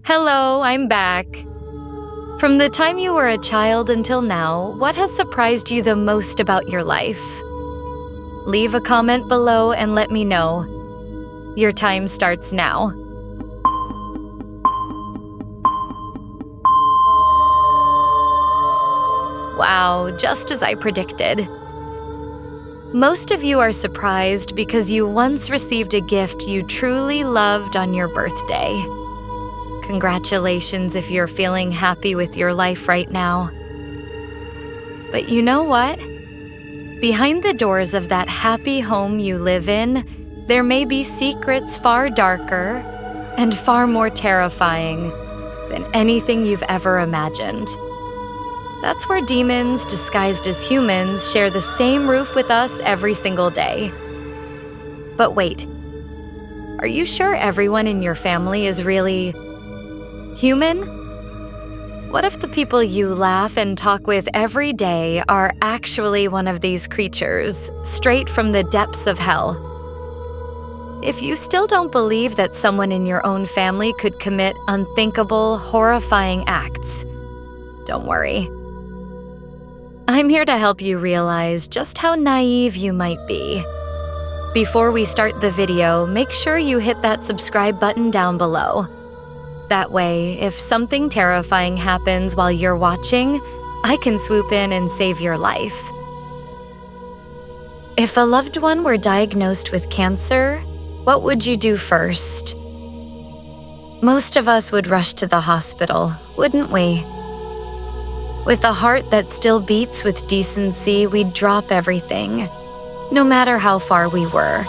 Hello, I'm back. From the time you were a child until now, what has surprised you the most about your life? Leave a comment below and let me know. Your time starts now. Wow, just as I predicted. Most of you are surprised because you once received a gift you truly loved on your birthday. Congratulations if you're feeling happy with your life right now. But you know what? Behind the doors of that happy home you live in, there may be secrets far darker and far more terrifying than anything you've ever imagined. That's where demons, disguised as humans, share the same roof with us every single day. But wait, are you sure everyone in your family is really human? What if the people you laugh and talk with every day are actually one of these creatures, straight from the depths of hell? If you still don't believe that someone in your own family could commit unthinkable, horrifying acts, don't worry. I'm here to help you realize just how naive you might be. Before we start the video, make sure you hit that subscribe button down below. That way, if something terrifying happens while you're watching, I can swoop in and save your life. If a loved one were diagnosed with cancer, what would you do first? Most of us would rush to the hospital, wouldn't we? With a heart that still beats with decency, we'd drop everything, no matter how far we were,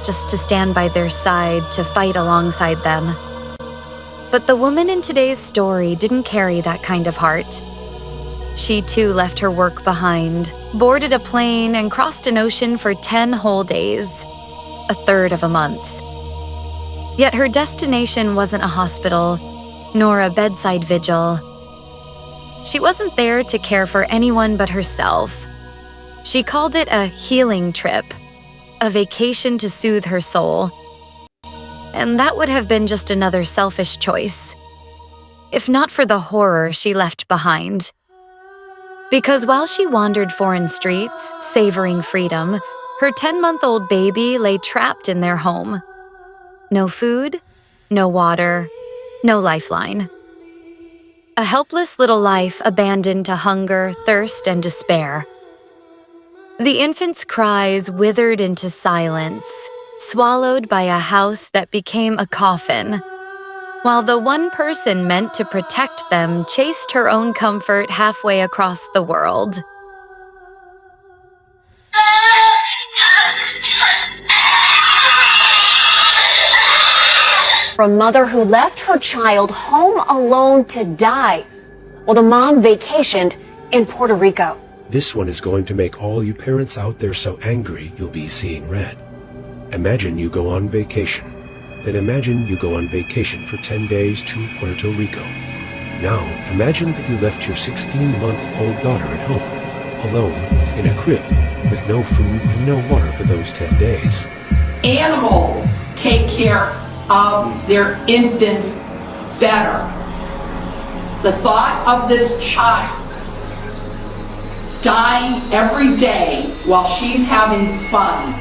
just to stand by their side, to fight alongside them. But the woman in today's story didn't carry that kind of heart. She too left her work behind, boarded a plane, and crossed an ocean for 10 whole days, a third of a month. Yet her destination wasn't a hospital, nor a bedside vigil. She wasn't there to care for anyone but herself. She called it a healing trip, a vacation to soothe her soul. And that would have been just another selfish choice, if not for the horror she left behind. Because while she wandered foreign streets, savoring freedom, her 10-month-old baby lay trapped in their home. No food, no water, no lifeline. A helpless little life abandoned to hunger, thirst, and despair. The infant's cries withered into silence, swallowed by a house that became a coffin, while the one person meant to protect them chased her own comfort halfway across the world. For a mother who left her child home alone to die while the mom vacationed in Puerto Rico. This one is going to make all you parents out there so angry you'll be seeing red. Imagine you go on vacation. Then imagine you go on vacation for 10 days to Puerto Rico. Now imagine that you left your 16-month-old daughter at home, alone, in a crib, with no food and no water for those 10 days. Animals take care of their infants better. The thought of this child dying every day while she's having fun,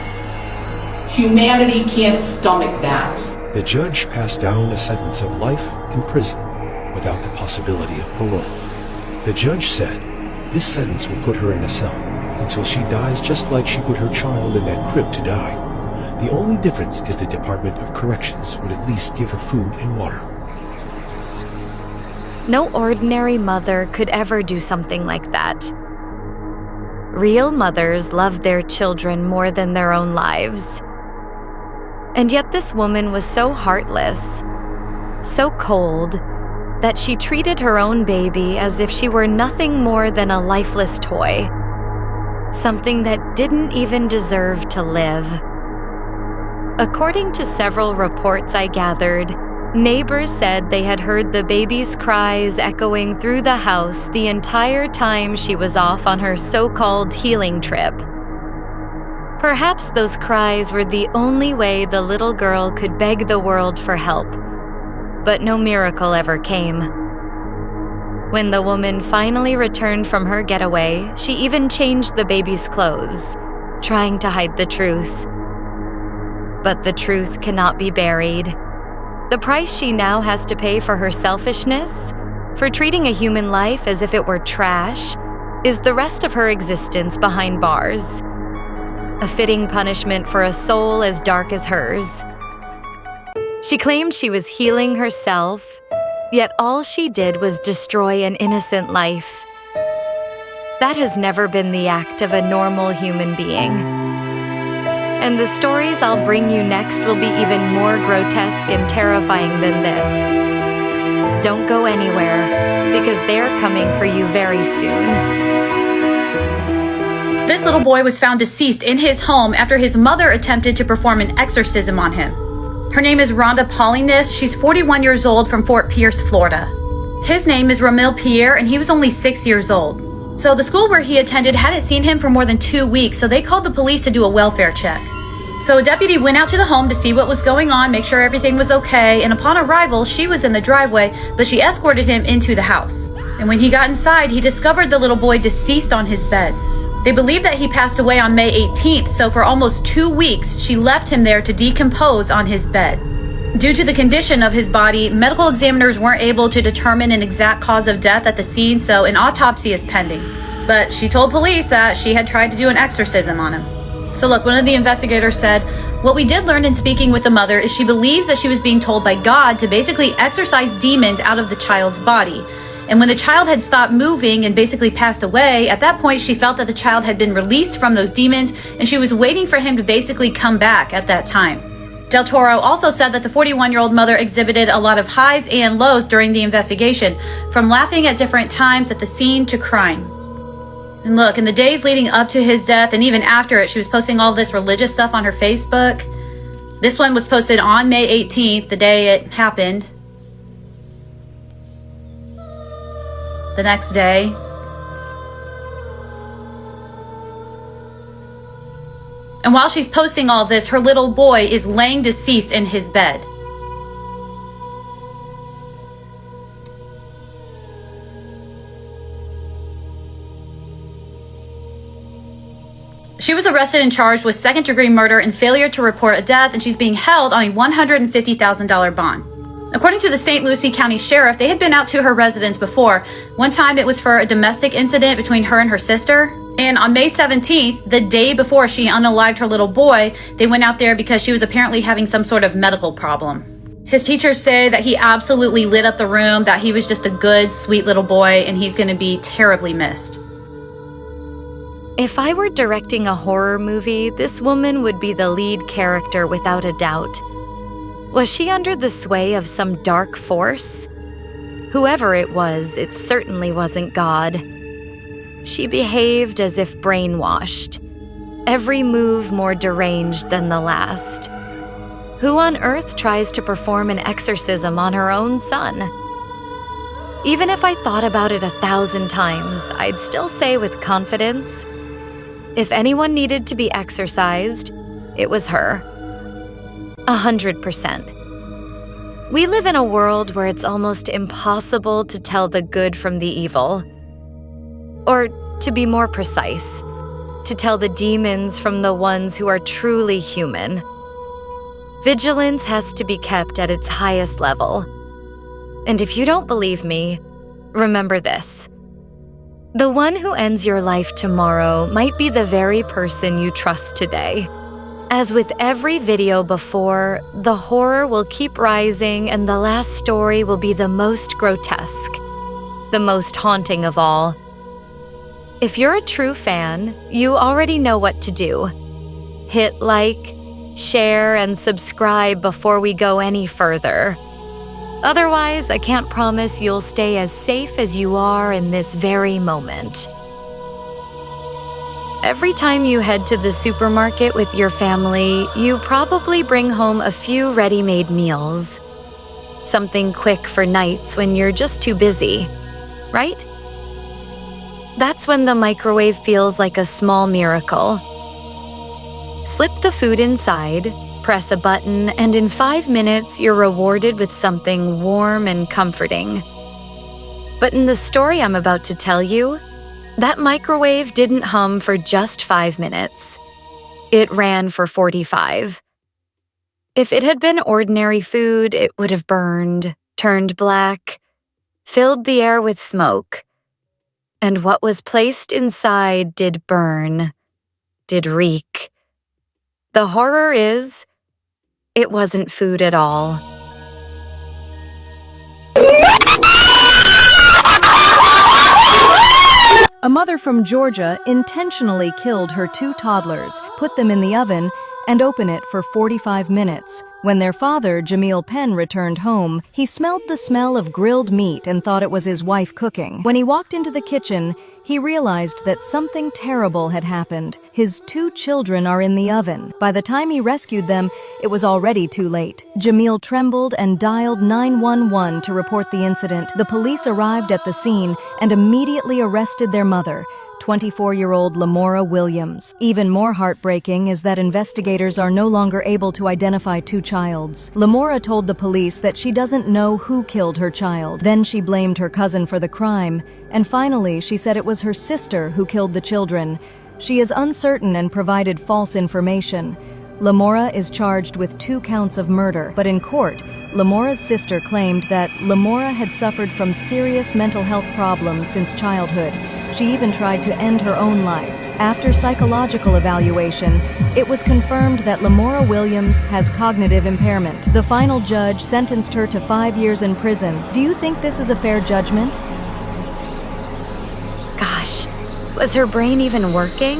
humanity can't stomach that. The judge passed down a sentence of life in prison without the possibility of parole. The judge said this sentence will put her in a cell until she dies, just like she put her child in that crib to die. The only difference is the Department of Corrections would at least give her food and water. No ordinary mother could ever do something like that. Real mothers love their children more than their own lives. And yet this woman was so heartless, so cold, that she treated her own baby as if she were nothing more than a lifeless toy, something that didn't even deserve to live. According to several reports I gathered, neighbors said they had heard the baby's cries echoing through the house the entire time she was off on her so-called healing trip. Perhaps those cries were the only way the little girl could beg the world for help. but no miracle ever came. When the woman finally returned from her getaway, she even changed the baby's clothes, trying to hide the truth. But the truth cannot be buried. The price she now has to pay for her selfishness, for treating a human life as if it were trash, is the rest of her existence behind bars. A fitting punishment for a soul as dark as hers. She claimed she was healing herself, yet all she did was destroy an innocent life. That has never been the act of a normal human being. And the stories I'll bring you next will be even more grotesque and terrifying than this. Don't go anywhere, because they're coming for you very soon. This little boy was found deceased in his home after his mother attempted to perform an exorcism on him. Her name is Rhonda Paulinus. She's 41 years old from Fort Pierce, Florida. His name is Ramil Pierre, and he was only 6 years old. So the school where he attended hadn't seen him for more than 2 weeks, so they called the police to do a welfare check. So a deputy went out to the home to see what was going on, make sure everything was okay, and upon arrival, she was in the driveway, but she escorted him into the house. And when he got inside, he discovered the little boy deceased on his bed. They believe that he passed away on May 18th, so for almost 2 weeks, she left him there to decompose on his bed. Due to the condition of his body, medical examiners weren't able to determine an exact cause of death at the scene, so an autopsy is pending. But she told police that she had tried to do an exorcism on him. So look, one of the investigators said, "What we did learn in speaking with the mother is she believes that she was being told by God to basically exorcise demons out of the child's body. And when the child had stopped moving and basically passed away, at that point she felt that the child had been released from those demons and she was waiting for him to basically come back at that time." Del Toro also said that the 41-year-old mother exhibited a lot of highs and lows during the investigation, from laughing at different times at the scene to crying. And look, in the days leading up to his death and even after it, she was posting all this religious stuff on her Facebook. This one was posted on May 18th, the day it happened. The next day. And while she's posting all this, her little boy is laying deceased in his bed. She was arrested and charged with second-degree murder and failure to report a death, and she's being held on a $150,000 bond. According to the St. Lucie County Sheriff, they had been out to her residence before. One time it was for a domestic incident between her and her sister. And on May 17th, the day before she unalived her little boy, they went out there because she was apparently having some sort of medical problem. His teachers say that he absolutely lit up the room, that he was just a good, sweet little boy, and he's going to be terribly missed. If I were directing a horror movie, this woman would be the lead character without a doubt. Was she under the sway of some dark force? Whoever it was, it certainly wasn't God. She behaved as if brainwashed, every move more deranged than the last. Who on earth tries to perform an exorcism on her own son? Even if I thought about it 1,000 times, I'd still say with confidence, if anyone needed to be exorcised, it was her. 100%. We live in a world where it's almost impossible to tell the good from the evil. Or, to be more precise, to tell the demons from the ones who are truly human. Vigilance has to be kept at its highest level. And if you don't believe me, remember this. The one who ends your life tomorrow might be the very person you trust today. As with every video before, the horror will keep rising and the last story will be the most grotesque, the most haunting of all. If you're a true fan, you already know what to do. Hit like, share, and subscribe before we go any further. Otherwise, I can't promise you'll stay as safe as you are in this very moment. Every time you head to the supermarket with your family, you probably bring home a few ready-made meals. Something quick for nights when you're just too busy, right? That's when the microwave feels like a small miracle. Slip the food inside, Press a button, and in 5 minutes, you're rewarded with something warm and comforting. But in the story I'm about to tell you, that microwave didn't hum for just 5 minutes. It ran for 45. If it had been ordinary food, it would have burned, turned black, filled the air with smoke. And what was placed inside did burn, did reek. The horror is, it wasn't food at all. A mother from Georgia intentionally killed her 2 toddlers, put them in the oven, and opened it for 45 minutes. When their father, Jamil Penn, returned home, he smelled the smell of grilled meat and thought it was his wife cooking. When he walked into the kitchen, he realized that something terrible had happened. His 2 children are in the oven. By the time he rescued them, it was already too late. Jamil trembled and dialed 911 to report the incident. The police arrived at the scene and immediately arrested their mother, 24-year-old Lamora Williams. Even more heartbreaking is that investigators are no longer able to identify 2 childs. Lamora told the police that she doesn't know who killed her child. Then she blamed her cousin for the crime. And finally, she said it was her sister who killed the children. She is uncertain and provided false information. Lamora is charged with 2 counts of murder, but in court, Lamora's sister claimed that Lamora had suffered from serious mental health problems since childhood. She even tried to end her own life. After psychological evaluation, it was confirmed that Lamora Williams has cognitive impairment. The final judge sentenced her to 5 years in prison. Do you think this is a fair judgment? Gosh, was her brain even working?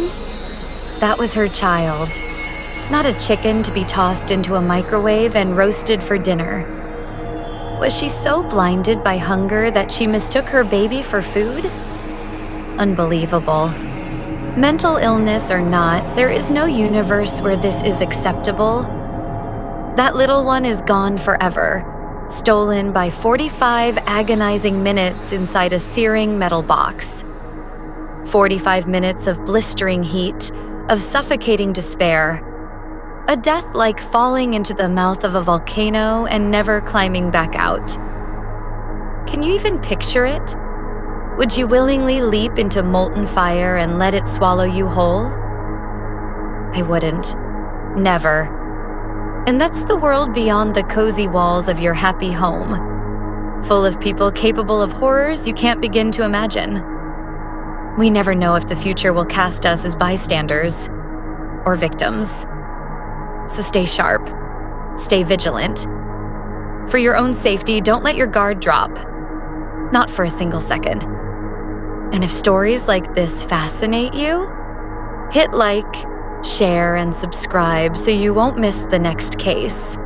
That was her child. Not a chicken to be tossed into a microwave and roasted for dinner. Was she so blinded by hunger that she mistook her baby for food? Unbelievable. Mental illness or not, there is no universe where this is acceptable. That little one is gone forever, stolen by 45 agonizing minutes inside a searing metal box. 45 minutes of blistering heat, of suffocating despair. A death like falling into the mouth of a volcano and never climbing back out. Can you even picture it? Would you willingly leap into molten fire and let it swallow you whole? I wouldn't. Never. And that's the world beyond the cozy walls of your happy home, full of people capable of horrors you can't begin to imagine. We never know if the future will cast us as bystanders or victims. So stay sharp. Stay vigilant. For your own safety, don't let your guard drop. Not for a single second. And if stories like this fascinate you, hit like, share, and subscribe so you won't miss the next case.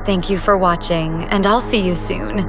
Thank you for watching, and I'll see you soon.